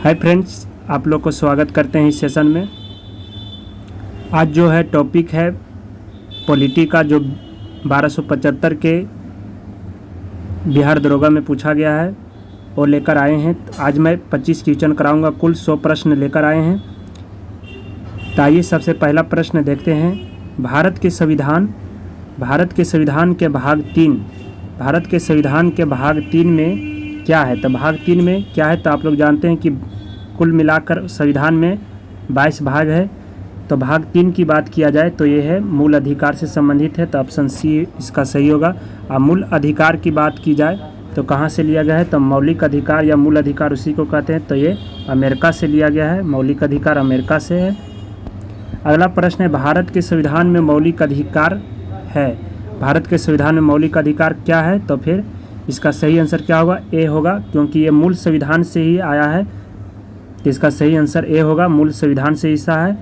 Hi friends, आप लोग को स्वागत करते हैं इस सेशन में। आज जो है टॉपिक है पॉलिटी का, जो 1275 के बिहार दरोगा में पूछा गया है और लेकर आए हैं। आज मैं 25 क्वेश्चन कराऊंगा, कुल 100 प्रश्न लेकर आए हैं। तो आइए सबसे पहला प्रश्न देखते हैं। भारत के संविधान के भाग 3 में क्या है? तो भाग 3 में क्या है? तो आप लोग जानते हैं कि कुल मिलाकर संविधान में 22 भाग है। तो भाग 3 की बात किया जाए तो ये है मूल अधिकार से संबंधित है, तो ऑप्शन सी इसका सही होगा। और मूल अधिकार की बात की जाए तो कहाँ से लिया गया है? तो मौलिक अधिकार या मूल अधिकार उसी को कहते हैं, तो ये अमेरिका से लिया गया है। मौलिक अधिकार अमेरिका से है। अगला प्रश्न है, भारत के संविधान में मौलिक अधिकार है। भारत के संविधान में मौलिक अधिकार क्या है? तो फिर इसका सही आंसर क्या होगा? ए होगा, क्योंकि ये मूल संविधान से ही आया है। तो इसका सही आंसर ए होगा, मूल संविधान से हिस्सा है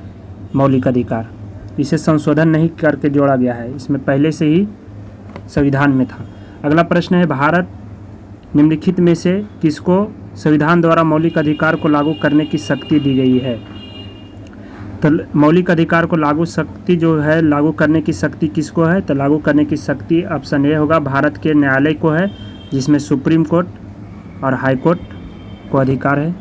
मौलिक अधिकार। इसे संशोधन नहीं करके जोड़ा गया है, इसमें पहले से ही संविधान में था। अगला प्रश्न है, भारत निम्नलिखित में से किसको संविधान द्वारा मौलिक अधिकार को लागू करने की शक्ति दी गई है? तो मौलिक अधिकार को लागू करने की शक्ति किसको है? तो लागू करने की शक्ति ऑप्शन ए होगा, भारत के न्यायालय को है, जिसमें सुप्रीम कोर्ट और हाई कोर्ट को अधिकार है।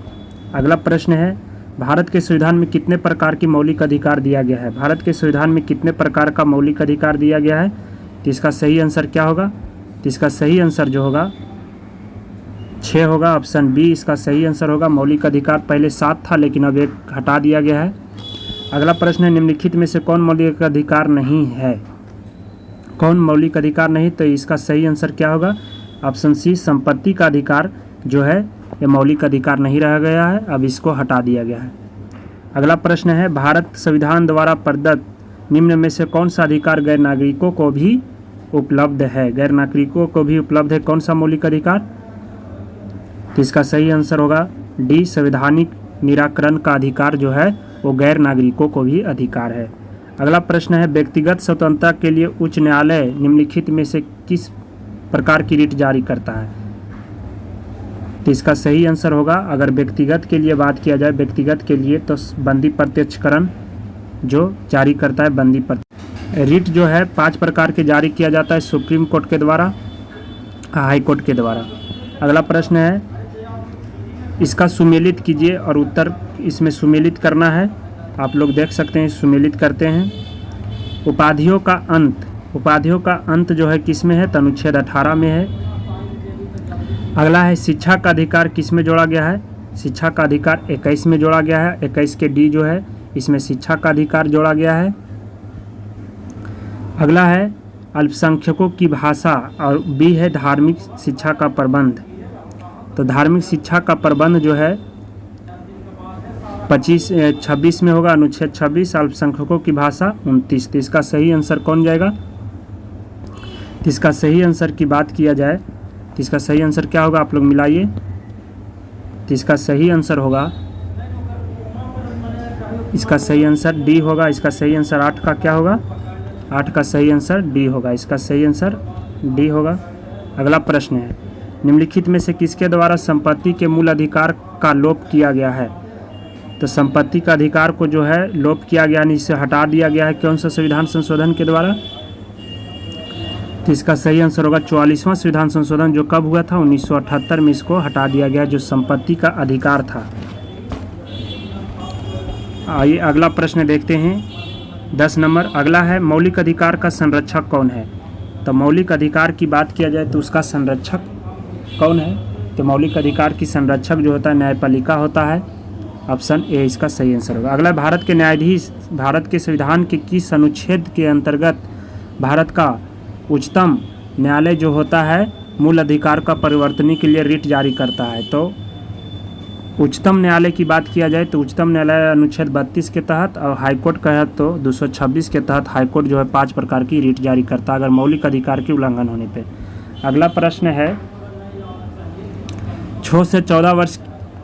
अगला प्रश्न है, भारत के संविधान में कितने प्रकार की मौलिक अधिकार दिया गया है? भारत के संविधान में कितने प्रकार का मौलिक अधिकार दिया गया है? तो इसका सही आंसर क्या होगा? तो इसका सही आंसर जो होगा 6 होगा, ऑप्शन बी इसका सही आंसर होगा। मौलिक अधिकार पहले 7 था, लेकिन अब 1 हटा दिया गया है। अगला प्रश्न है, निम्नलिखित में से कौन मौलिक अधिकार नहीं है? कौन मौलिक अधिकार नहीं? तो इसका सही आंसर क्या होगा? ऑप्शन सी संपत्ति का अधिकार जो है ये मौलिक अधिकार नहीं रह गया है, अब इसको हटा दिया गया है। अगला प्रश्न है, भारत संविधान द्वारा प्रदत्त निम्न में से कौन सा अधिकार गैर नागरिकों को भी उपलब्ध है? गैर नागरिकों को भी उपलब्ध है कौन सा मौलिक अधिकार? तो इसका सही आंसर होगा डी, संवैधानिक निराकरण का अधिकार जो है वो गैर नागरिकों को भी अधिकार है। अगला प्रश्न है, व्यक्तिगत स्वतंत्रता के लिए उच्च न्यायालय निम्नलिखित में से किस प्रकार की रिट जारी करता है? तो इसका सही आंसर होगा, अगर व्यक्तिगत के लिए बात किया जाए, व्यक्तिगत के लिए तो बंदी प्रत्यक्षकरण जो जारी करता है बंदी रिट जो है 5 प्रकार के जारी किया जाता है, सुप्रीम कोर्ट के द्वारा, हाई कोर्ट के द्वारा। अगला प्रश्न है, इसका सुमेलित कीजिए और उत्तर इसमें सुमेलित करना है। आप लोग देख सकते हैं, सुमेलित करते हैं। उपाधियों का अंत जो है किस में है? तो अनुच्छेद 18 में है। अगला है, शिक्षा का अधिकार किस में जोड़ा गया है? शिक्षा का अधिकार 21 में जोड़ा गया है। 21 के डी जो है इसमें शिक्षा का अधिकार जोड़ा गया है। अगला है, अल्पसंख्यकों की भाषा, और बी है धार्मिक शिक्षा का प्रबंध। तो धार्मिक शिक्षा का प्रबंध जो है 26 में होगा, अनुच्छेद 26। अल्पसंख्यकों की भाषा 29। तो इसका सही आंसर कौन जाएगा? तो इसका सही आंसर की बात किया जाए तो इसका सही आंसर क्या होगा? आप लोग मिलाइए। तो इसका सही आंसर होगा, इसका सही आंसर डी होगा। इसका सही आंसर 8 का क्या होगा? 8 का सही आंसर डी होगा। इसका सही आंसर डी होगा। अगला प्रश्न है, निम्नलिखित में से किसके द्वारा संपत्ति के मूल अधिकार का लोप किया गया है? तो संपत्ति का अधिकार को जो है लोप किया गया, यानी इसे हटा दिया गया है कौन सा संविधान संशोधन के द्वारा? तो इसका सही आंसर होगा 44वां संविधान संशोधन, जो कब हुआ था? 1978 में इसको हटा दिया गया, जो संपत्ति का अधिकार था। आइए अगला प्रश्न देखते हैं, 10 नंबर। अगला है, मौलिक अधिकार का संरक्षक कौन है? तो मौलिक अधिकार की बात किया जाए तो उसका संरक्षक कौन है? तो मौलिक अधिकार की संरक्षक जो होता है न्यायपालिका होता है। ऑप्शन ए इसका सही आंसर होगा। अगला, भारत के न्यायाधीश भारत के संविधान के किस अनुच्छेद के अंतर्गत भारत का उच्चतम न्यायालय जो होता है मूल अधिकार का परिवर्तन के लिए रिट जारी करता है? तो उच्चतम न्यायालय की बात किया जाए तो उच्चतम न्यायालय अनुच्छेद 32 के तहत, और हाईकोर्ट का है तो 226 के तहत हाईकोर्ट जो है 5 प्रकार की रिट जारी करता है अगर मौलिक अधिकार के उल्लंघन होने पे। अगला प्रश्न है, 6 से 14 वर्ष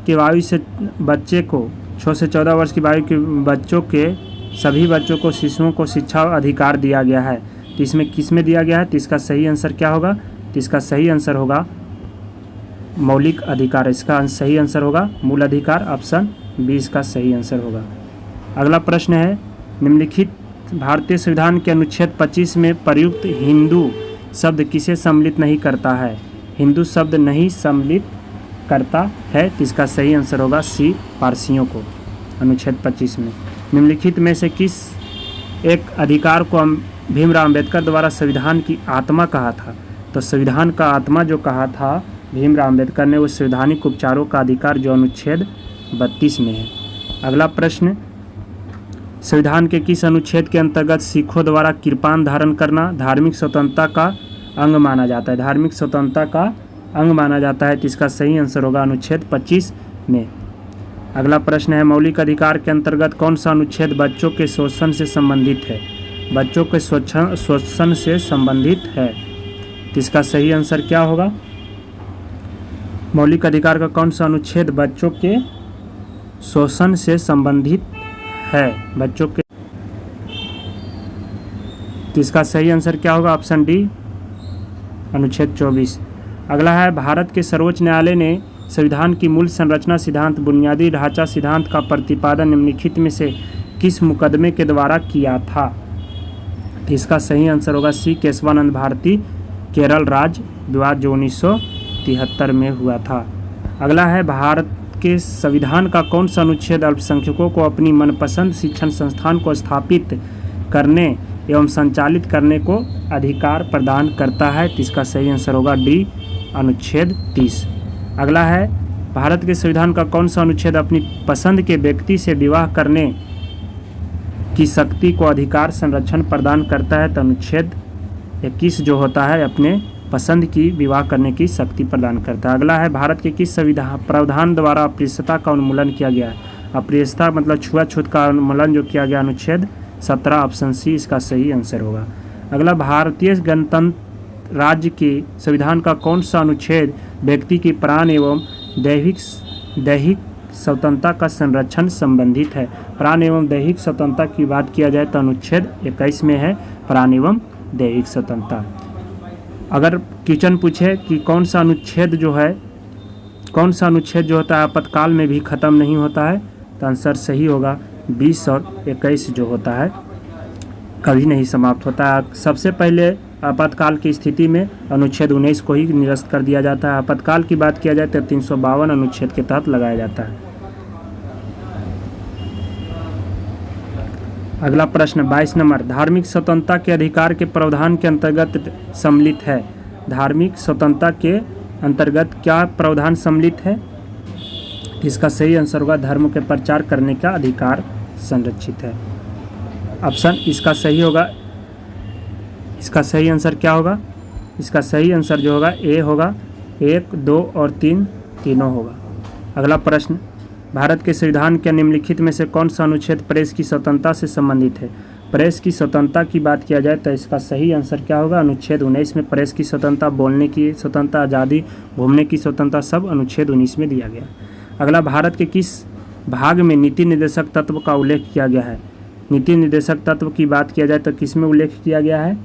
की आयु से बच्चे को 6 से 14 वर्ष की आयु के बच्चों के सभी बच्चों को शिशुओं को शिक्षा अधिकार दिया गया है। तो इसमें किस में दिया गया है? तो इसका सही आंसर क्या होगा? तो इसका सही आंसर होगा मौलिक अधिकार, इसका सही आंसर होगा मूल अधिकार, ऑप्शन बी इसका सही आंसर होगा। अगला प्रश्न है, निम्नलिखित भारतीय संविधान के अनुच्छेद 25 में प्रयुक्त हिंदू शब्द किसे सम्मिलित नहीं करता है? हिंदू शब्द नहीं सम्मिलित करता है, तो इसका सही आंसर होगा सी, पारसियों को। अनुच्छेद 25 में निम्नलिखित में से किस एक अधिकार को भीमराव अंबेडकर द्वारा संविधान की आत्मा कहा था? तो संविधान का आत्मा जो कहा था भीमराव अंबेडकर ने, वो संवैधानिक उपचारों का अधिकार जो अनुच्छेद 32 में है। अगला प्रश्न, संविधान के किस अनुच्छेद के अंतर्गत सिखों द्वारा कृपान धारण करना धार्मिक स्वतंत्रता का अंग माना जाता है? धार्मिक स्वतंत्रता का अंग माना जाता है, तो इसका सही आंसर होगा अनुच्छेद 25 में। अगला प्रश्न है, मौलिक अधिकार के अंतर्गत कौन सा अनुच्छेद बच्चों के शोषण से संबंधित है? बच्चों के शोषण से संबंधित है, तो इसका सही आंसर क्या होगा? मौलिक अधिकार का कौन सा अनुच्छेद बच्चों के शोषण से संबंधित है? बच्चों के, तो इसका सही आंसर क्या होगा? ऑप्शन डी, अनुच्छेद 24। अगला है, भारत के सर्वोच्च न्यायालय ने संविधान की मूल संरचना सिद्धांत बुनियादी ढांचा सिद्धांत का प्रतिपादन निम्नलिखित में से किस मुकदमे के द्वारा किया था? तो इसका सही आंसर होगा सी, केशवानंद भारती केरल राज्य विवाद जो 1973 में हुआ था। अगला है, भारत के संविधान का कौन सा अनुच्छेद अल्पसंख्यकों को अपनी मनपसंद शिक्षण संस्थान को स्थापित करने एवं संचालित करने को अधिकार प्रदान करता है? तो इसका सही आंसर होगा डी, अनुच्छेद 30। अगला है, भारत के संविधान का कौन सा अनुच्छेद अपनी पसंद के व्यक्ति से विवाह करने की शक्ति को अधिकार संरक्षण प्रदान करता है? तो अनुच्छेद 21 जो होता है अपने पसंद की विवाह करने की शक्ति प्रदान करता है। अगला है, भारत के किस संविधान प्रावधान द्वारा अस्पृश्यता का उन्मूलन किया गया है? अस्पृश्यता मतलब छुआछूत का उन्मूलन जो किया गया अनुच्छेद 17, ऑप्शन सी इसका सही आंसर होगा। अगला, भारतीय गणतंत्र राज्य के संविधान का कौन सा अनुच्छेद व्यक्ति की प्राण एवं दैहिक स्वतंत्रता का संरक्षण संबंधित है? प्राण एवं दैहिक स्वतंत्रता की बात किया जाए तो अनुच्छेद 21 में है प्राण एवं दैहिक स्वतंत्रता। अगर क्वेश्चन पूछे कि कौन सा अनुच्छेद जो होता है आपातकाल में भी ख़त्म नहीं होता है, तो आंसर सही होगा 20 और 21 जो होता है कभी नहीं समाप्त होता है। सबसे पहले आपातकाल की स्थिति में अनुच्छेद 19 को ही निरस्त कर दिया जाता है। आपातकाल की बात किया जाए तो 352 अनुच्छेद के तहत लगाया जाता है। अगला प्रश्न 22 नंबर, धार्मिक स्वतंत्रता के अधिकार के प्रावधान के अंतर्गत सम्मिलित है? धार्मिक स्वतंत्रता के अंतर्गत क्या प्रावधान सम्मिलित है? इसका सही आंसर होगा धर्म के प्रचार करने का अधिकार संरक्षित है। ऑप्शन इसका सही होगा, इसका सही आंसर क्या होगा? इसका सही आंसर जो होगा ए होगा, 1, 2 और 3 तीनों होगा। अगला प्रश्न, भारत के संविधान के निम्नलिखित में से कौन सा अनुच्छेद प्रेस की स्वतंत्रता से संबंधित है? प्रेस की स्वतंत्रता की बात किया जाए तो इसका सही आंसर क्या होगा? अनुच्छेद 19 में प्रेस की स्वतंत्रता, बोलने की स्वतंत्रता, आज़ादी, घूमने की स्वतंत्रता सब अनुच्छेद 19 में दिया गया। अगला, भारत के किस भाग में नीति निर्देशक तत्व का उल्लेख किया गया है? नीति निर्देशक तत्व की बात किया जाए तो किस में उल्लेख किया गया है?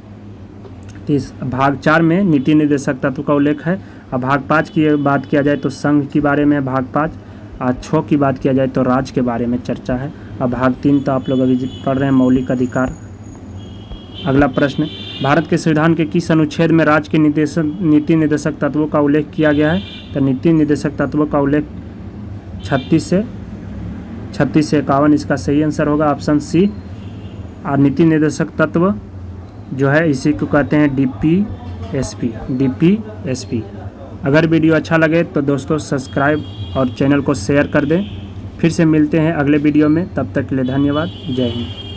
तो इस भाग 4 में नीति निर्देशक तत्व का उल्लेख है। और भाग 5 की बात किया जाए तो संघ के बारे में भाग 5, और 6 की बात किया जाए तो राज्य के बारे में चर्चा है। और भाग 3 तो आप लोग अभी पढ़ रहे हैं मौलिक अधिकार। अगला प्रश्न, भारत के संविधान के किस अनुच्छेद में राज्य के नीति निर्देशक तत्वों का उल्लेख किया गया है? तो नीति निर्देशक तत्वों का उल्लेख 36 से 51 इसका सही आंसर होगा, ऑप्शन सी। और नीति निर्देशक तत्व जो है इसी को कहते हैं DPSP। अगर वीडियो अच्छा लगे तो दोस्तों सब्सक्राइब और चैनल को शेयर कर दें। फिर से मिलते हैं अगले वीडियो में, तब तक के लिए धन्यवाद। जय हिंद।